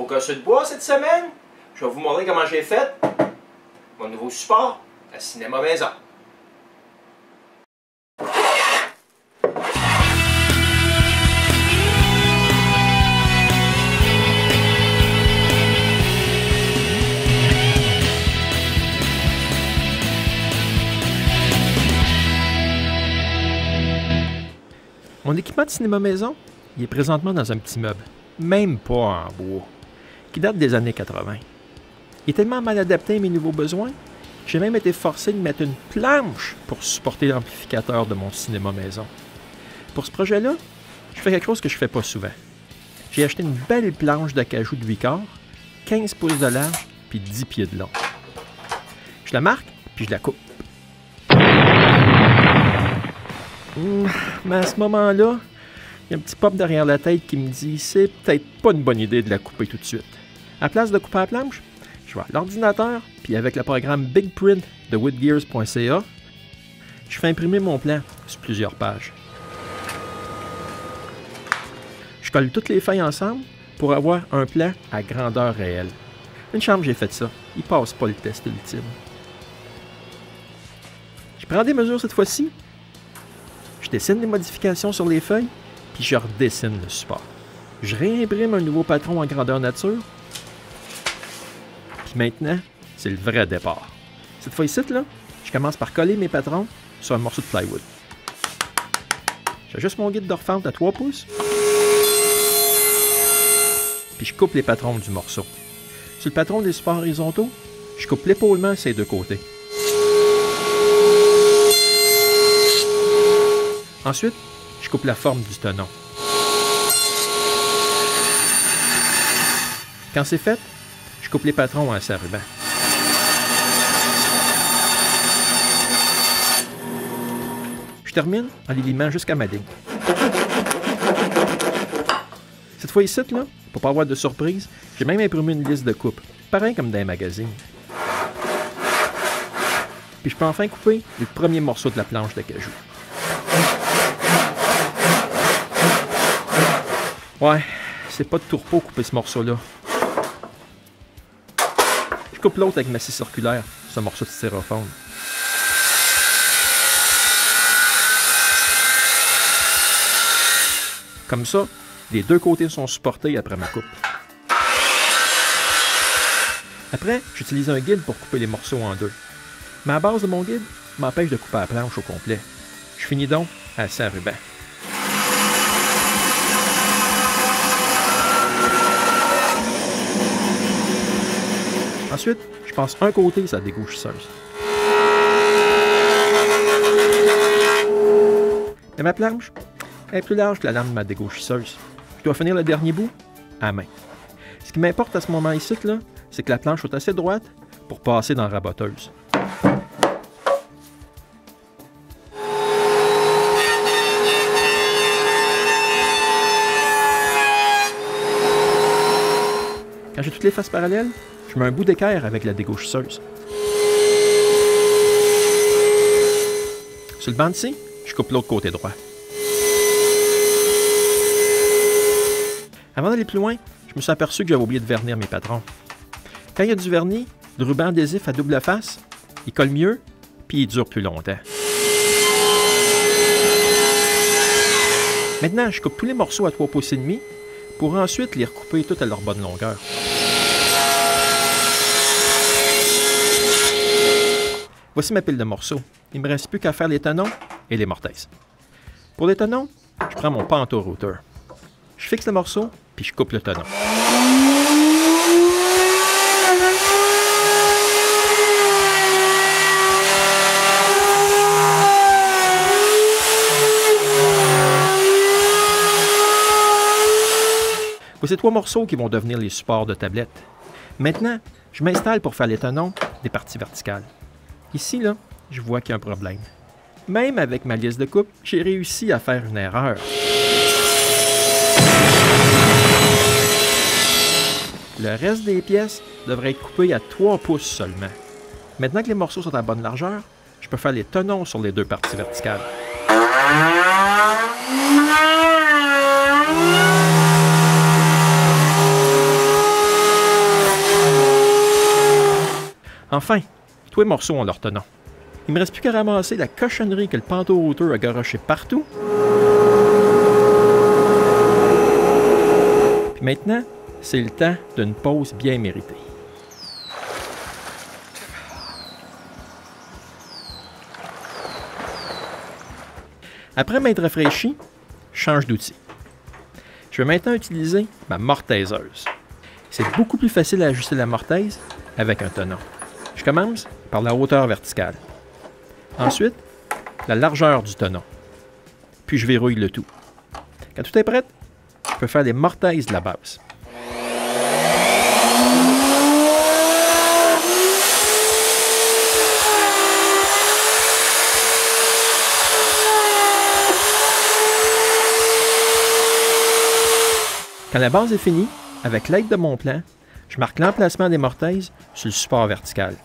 casseux de bois cette semaine. Je vais vous montrer comment j'ai fait mon nouveau support à Cinéma Maison. Mon équipement de Cinéma Maison, il est présentement dans un petit meuble, même pas en bois, qui date des années 80. Il est tellement mal adapté à mes nouveaux besoins, que j'ai même été forcé de mettre une planche pour supporter l'amplificateur de mon Cinéma Maison. Pour ce projet-là, je fais quelque chose que je fais pas souvent. J'ai acheté une belle planche d'acajou de 8 quarts, 15 pouces de large, puis 10 pieds de long. Je la marque, puis je la coupe. Mais à ce moment-là, il y a un petit pop derrière la tête qui me dit « c'est peut-être pas une bonne idée de la couper tout de suite ». À la place de couper la planche, je vais à l'ordinateur, puis avec le programme Big Print de woodgears.ca, je fais imprimer mon plan sur plusieurs pages. Je colle toutes les feuilles ensemble pour avoir un plan à grandeur réelle. Une chambre, j'ai fait ça. Il passe pas le test ultime. Je prends des mesures cette fois-ci. Je dessine des modifications sur les feuilles, puis je redessine le support. Je réimprime un nouveau patron en grandeur nature. Puis maintenant, c'est le vrai départ. Cette fois-ci, là, je commence par coller mes patrons sur un morceau de plywood. J'ajuste mon guide de refente à 3 pouces. Puis je coupe les patrons du morceau. Sur le patron des supports horizontaux, je coupe l'épaulement sur les deux côtés. Ensuite, je coupe la forme du tenon. Quand c'est fait, je coupe les patrons en ruban. Je termine en les limant jusqu'à ma ligne. Cette fois ici, là, pour pas avoir de surprise, j'ai même imprimé une liste de coupes, pareil comme dans les magazines. Puis je peux enfin couper le premier morceau de la planche d'acajou. Ouais, c'est pas de tourpeau couper ce morceau-là. Je coupe l'autre avec ma scie circulaire, ce morceau de styrofoam. Comme ça, les deux côtés sont supportés après ma coupe. Après, j'utilise un guide pour couper les morceaux en deux. Mais la base de mon guide m'empêche de couper la planche au complet. Je finis donc à 100 rubans. Ensuite, je passe un côté sur la dégauchisseuse. Et ma planche est plus large que la lame de ma dégauchisseuse. Je dois finir le dernier bout à main. Ce qui m'importe à ce moment ici, c'est que la planche soit assez droite pour passer dans la raboteuse. Quand j'ai toutes les faces parallèles, je mets un bout d'équerre avec la dégauchisseuse. Sur le banc de scie, je coupe l'autre côté droit. Avant d'aller plus loin, je me suis aperçu que j'avais oublié de vernir mes patrons. Quand il y a du vernis, le ruban adhésif à double face, il colle mieux, puis il dure plus longtemps. Maintenant, je coupe tous les morceaux à 3 pouces et demi pour ensuite les recouper toutes à leur bonne longueur. Voici ma pile de morceaux. Il ne me reste plus qu'à faire les tenons et les mortaises. Pour les tenons, je prends mon pantour-routeur. Je fixe le morceau, puis je coupe le tenon. Voici 3 morceaux qui vont devenir les supports de tablette. Maintenant, je m'installe pour faire les tenons des parties verticales. Ici, là, je vois qu'il y a un problème. Même avec ma liste de coupe, j'ai réussi à faire une erreur. Le reste des pièces devrait être coupé à 3 pouces seulement. Maintenant que les morceaux sont à bonne largeur, je peux faire les tenons sur les deux parties verticales. Enfin, tous les morceaux ont leur tenant. Il me reste plus qu'à ramasser la cochonnerie que le pantorouteur a garoché partout. Puis maintenant, c'est le temps d'une pause bien méritée. Après m'être rafraîchi, je change d'outil. Je vais maintenant utiliser ma mortaiseuse. C'est beaucoup plus facile à ajuster la mortaise avec un tenon. Je commence par la hauteur verticale. Ensuite, la largeur du tenon. Puis je verrouille le tout. Quand tout est prêt, je peux faire les mortaises de la base. Quand la base est finie, avec l'aide de mon plan, je marque l'emplacement des mortaises sur le support vertical.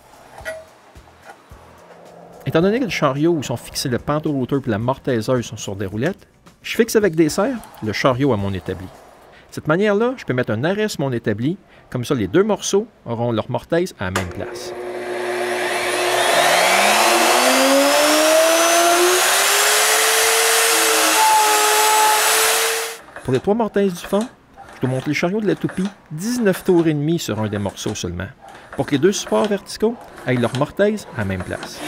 Étant donné que le chariot où sont fixés le pantorouteur et la mortaiseuse sont sur des roulettes, je fixe avec des serres le chariot à mon établi. De cette manière-là, je peux mettre un arrêt sur mon établi, comme ça les deux morceaux auront leur mortaise à la même place. Pour les 3 mortaises du fond, je dois monter le chariot de la toupie 19 tours et demi sur un des morceaux seulement, pour que les deux supports verticaux aient leur mortaise à la même place.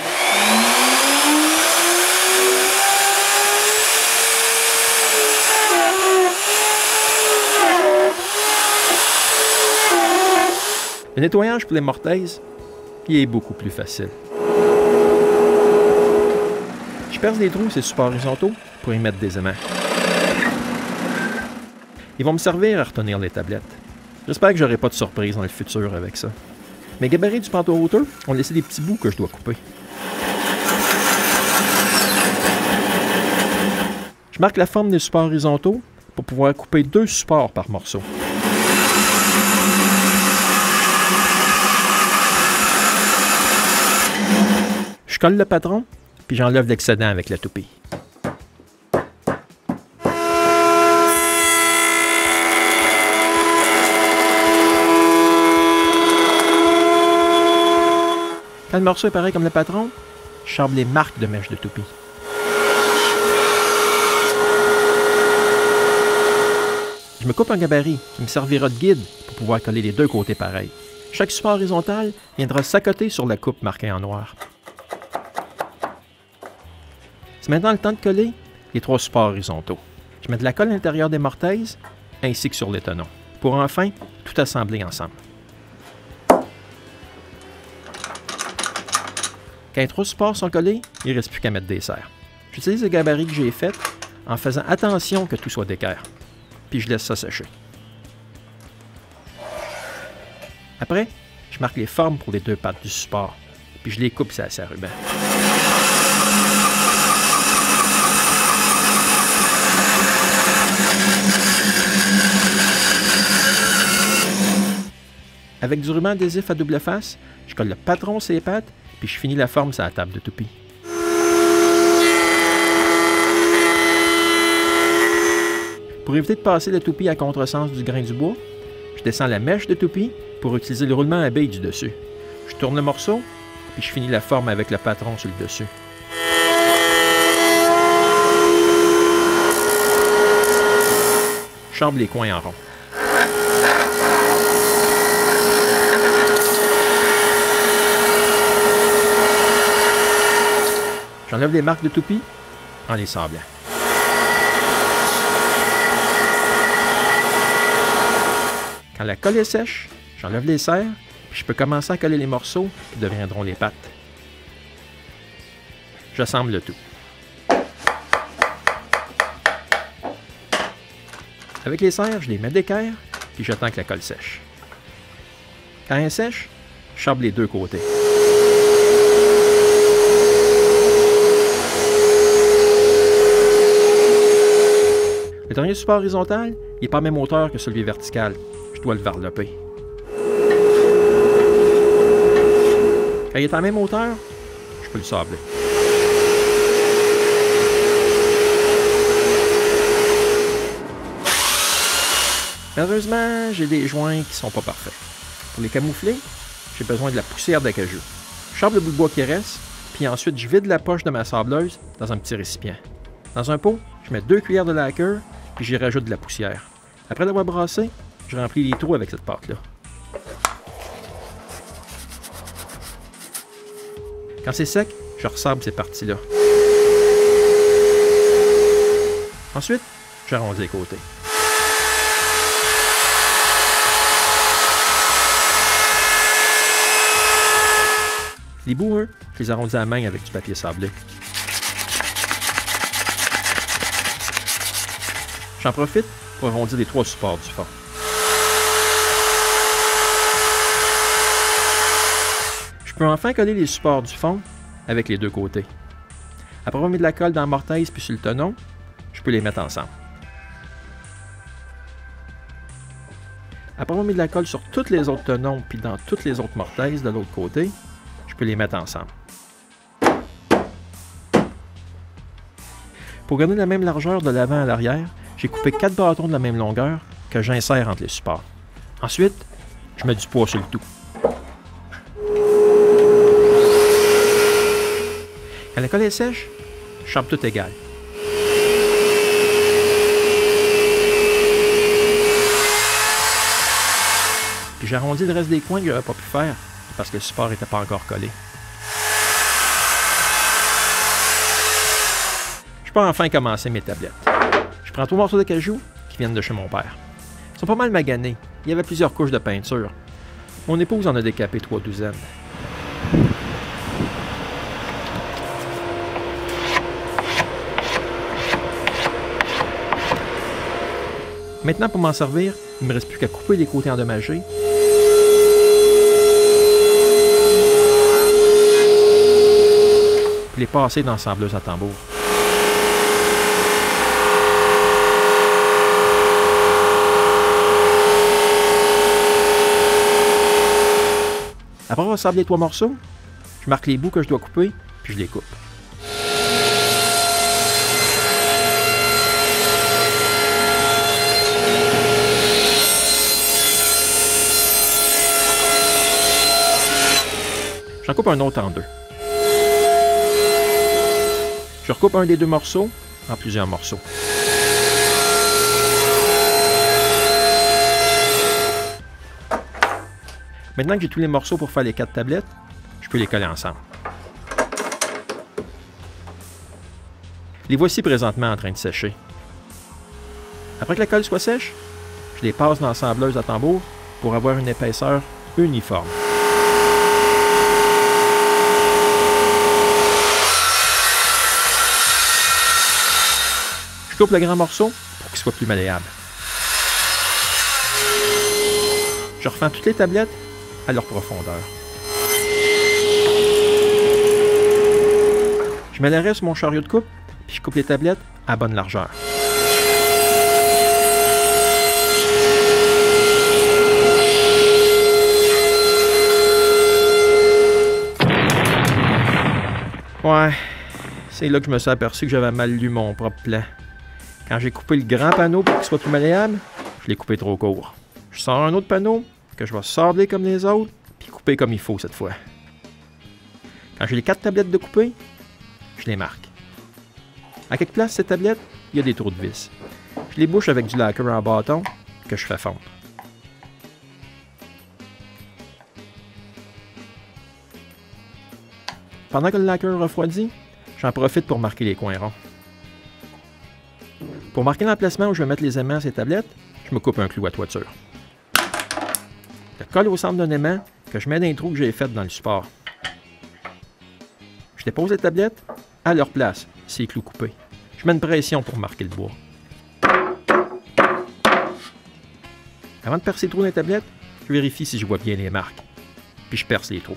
Le nettoyage pour les mortaises, il est beaucoup plus facile. Je perce des trous sur les supports horizontaux pour y mettre des aimants. Ils vont me servir à retenir les tablettes. J'espère que j'aurai pas de surprise dans le futur avec ça. Mes gabarits du pantorouteur ont laissé des petits bouts que je dois couper. Je marque la forme des supports horizontaux pour pouvoir couper 2 supports par morceau. Je colle le patron, puis j'enlève l'excédent avec la toupie. Quand le morceau est pareil comme le patron, je charbe les marques de mèche de toupie. Je me coupe un gabarit qui me servira de guide pour pouvoir coller les deux côtés pareils. Chaque support horizontal viendra s'accoter sur la coupe marquée en noir. C'est maintenant le temps de coller les 3 supports horizontaux. Je mets de la colle à l'intérieur des mortaises ainsi que sur les tenons, pour enfin tout assembler ensemble. Quand les 3 supports sont collés, il ne reste plus qu'à mettre des serres. J'utilise le gabarit que j'ai fait en faisant attention que tout soit d'équerre, puis je laisse ça sécher. Après, je marque les formes pour les 2 pattes du support, puis je les coupe sur la ruban. Avec du ruban adhésif à double face, je colle le patron sur les pattes, puis je finis la forme sur la table de toupie. Pour éviter de passer la toupie à contresens du grain du bois, je descends la mèche de toupie pour utiliser le roulement à billes du dessus. Je tourne le morceau, puis je finis la forme avec le patron sur le dessus. Je chambre les coins en rond. J'enlève les marques de toupie en les sablant. Quand la colle est sèche, j'enlève les serres, puis je peux commencer à coller les morceaux qui deviendront les pattes. J'assemble le tout. Avec les serres, je les mets d'équerre, puis j'attends que la colle sèche. Quand elle est sèche, je chambre les 2 côtés. Le dernier support horizontal, il n'est pas à la même hauteur que celui vertical. Je dois le varloper. Quand il est à la même hauteur, je peux le sabler. Malheureusement, j'ai des joints qui ne sont pas parfaits. Pour les camoufler, j'ai besoin de la poussière d'acajou. Je sable le bout de bois qui reste, puis ensuite je vide la poche de ma sableuse dans un petit récipient. Dans un pot, je mets 2 cuillères de lacquer, puis j'y rajoute de la poussière. Après l'avoir brassé, je remplis les trous avec cette pâte-là. Quand c'est sec, je ressable ces parties-là. Ensuite, j'arrondis les côtés. Les bouts, eux, je les arrondis à la main avec du papier sablé. J'en profite pour arrondir les 3 supports du fond. Je peux enfin coller les supports du fond avec les 2 côtés. Après avoir mis de la colle dans la mortaise puis sur le tenon, je peux les mettre ensemble. Après avoir mis de la colle sur tous les autres tenons puis dans toutes les autres mortaises de l'autre côté, je peux les mettre ensemble. Pour garder la même largeur de l'avant à l'arrière, j'ai coupé 4 bâtons de la même longueur que j'insère entre les supports. Ensuite, je mets du poids sur le tout. Quand la colle est sèche, je chambre tout égal. Puis j'arrondis le reste des coins que j'aurais pas pu faire parce que le support n'était pas encore collé. Je peux enfin commencer mes tablettes. Je prends 3 morceaux de cajou qui viennent de chez mon père. Ils sont pas mal maganés. Il y avait plusieurs couches de peinture. Mon épouse en a décapé 3 douzaines. Maintenant, pour m'en servir, il ne me reste plus qu'à couper les côtés endommagés puis les passer dans l'assembleuse à tambour. Après avoir sablé les 3 morceaux, je marque les bouts que je dois couper, puis je les coupe. J'en coupe un autre en 2. Je recoupe un des 2 morceaux en plusieurs morceaux. Maintenant que j'ai tous les morceaux pour faire les 4 tablettes, je peux les coller ensemble. Les voici présentement en train de sécher. Après que la colle soit sèche, je les passe dans l'assembleuse à tambour pour avoir une épaisseur uniforme. Je coupe le grand morceau pour qu'il soit plus malléable. Je refends toutes les tablettes à leur profondeur. Je mets l'arrêt sur mon chariot de coupe, puis je coupe les tablettes à bonne largeur. Ouais, c'est là que je me suis aperçu que j'avais mal lu mon propre plan. Quand j'ai coupé le grand panneau pour qu'il soit plus malléable, je l'ai coupé trop court. Je sors un autre panneau que je vais sabler comme les autres, puis couper comme il faut cette fois. Quand j'ai les 4 tablettes de couper, je les marque. À quelques places, ces tablettes, il y a des trous de vis. Je les bouche avec du lacquer en bâton que je fais fondre. Pendant que le lacquer refroidit, j'en profite pour marquer les coins ronds. Pour marquer l'emplacement où je vais mettre les aimants à ces tablettes, je me coupe un clou à toiture. Je colle au centre d'un aimant que je mets dans les trous que j'ai fait dans le support. Je dépose les tablettes à leur place, ces clous coupés. Je mets une pression pour marquer le bois. Avant de percer les trous dans les tablettes, je vérifie si je vois bien les marques. Puis je perce les trous.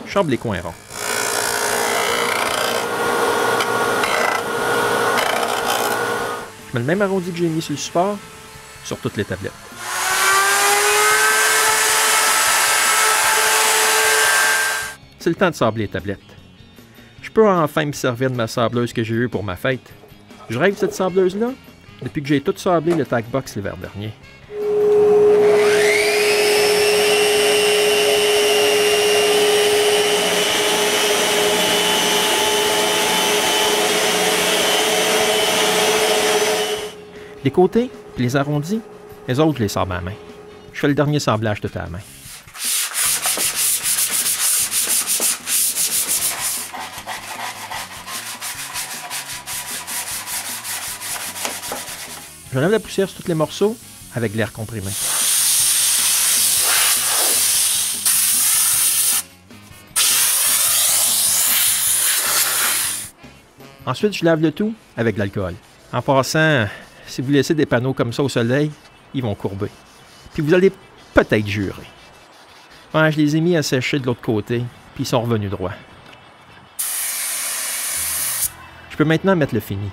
Je chambre les coins ronds. Je mets le même arrondi que j'ai mis sur le support sur toutes les tablettes. C'est le temps de sabler les tablettes. Je peux enfin me servir de ma sableuse que j'ai eue pour ma fête. Je règle cette sableuse-là, depuis que j'ai tout sablé le tack box l'hiver dernier. Les côtés, puis les arrondis, les autres, je les sable à la main. Je fais le dernier sablage tout à la main. J'enlève la poussière sur tous les morceaux avec l'air comprimé. Ensuite, je lave le tout avec de l'alcool. En passant, si vous laissez des panneaux comme ça au soleil, ils vont courber. Puis vous allez peut-être jurer. Ouais, je les ai mis à sécher de l'autre côté, puis ils sont revenus droits. Je peux maintenant mettre le fini.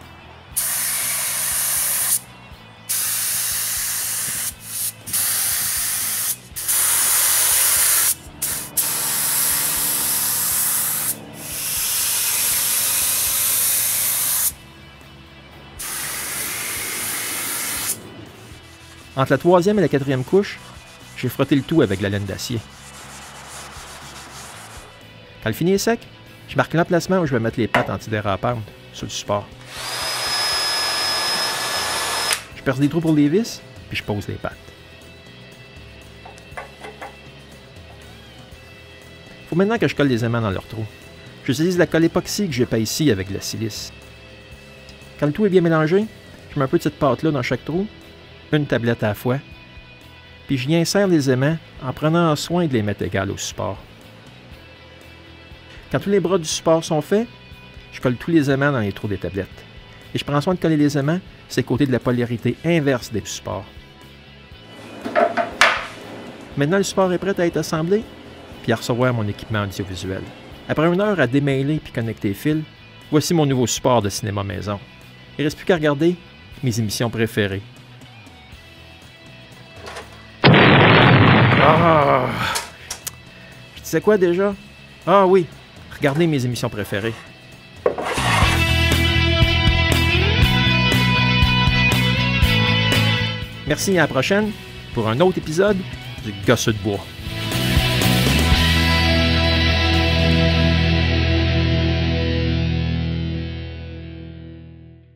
Entre la 3e et la 4e couche, j'ai frotté le tout avec la laine d'acier. Quand le fini est sec, je marque l'emplacement où je vais mettre les pattes antidérapantes sur le support. Je perce des trous pour les vis, puis je pose les pattes. Il faut maintenant que je colle les aimants dans leurs trous. J'utilise la colle époxy que j'ai pas ici avec de la silice. Quand le tout est bien mélangé, je mets un peu de cette pâte-là dans chaque trou, une tablette à la fois, puis j'y insère les aimants en prenant soin de les mettre égales au support. Quand tous les bras du support sont faits, je colle tous les aimants dans les trous des tablettes. Et je prends soin de coller les aimants sur les côtés de la polarité inverse des supports. Maintenant, le support est prêt à être assemblé, puis à recevoir mon équipement audiovisuel. Après 1 heure à démêler puis connecter les fils, voici mon nouveau support de cinéma maison. Il ne reste plus qu'à regarder mes émissions préférées. Ah! Je disais quoi déjà? Ah oui, regardez mes émissions préférées. Merci, à la prochaine pour un autre épisode du Gosseux de bois.